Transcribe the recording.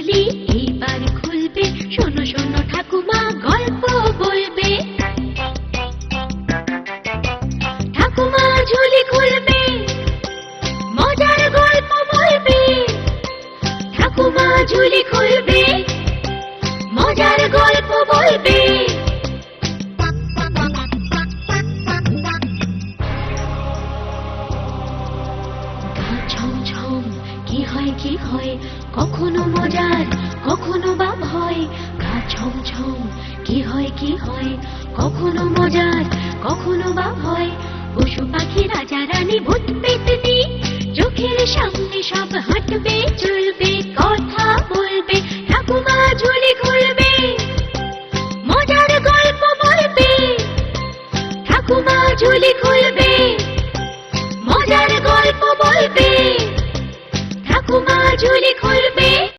ঝুলি এইবার খুলবে, শোনো শোনো ঠাকুমা গল্প বলবে। ঠাকুমা ঝুলি খুলবে, মজার গল্প বলবে। ঠাকুমা ঝুলি খুলবে, মজার গল্প বলবে। গা ছমছম কি হয় কি হয়, কখনো মজার কখনো বা ভয়। গা ছমছম কি হয় কি হয়, কখনো মজার কখনো বা ভয়। পশু পাখি রাজা রানী ভূত পেতনি চোখের সামনে সব হাঁটবে চলবে কথা বলবে। ঠাকুমা ঝুলি খুলবে, মজার গল্প বলবে। ঠাকুমা ঝুলি খুলবে,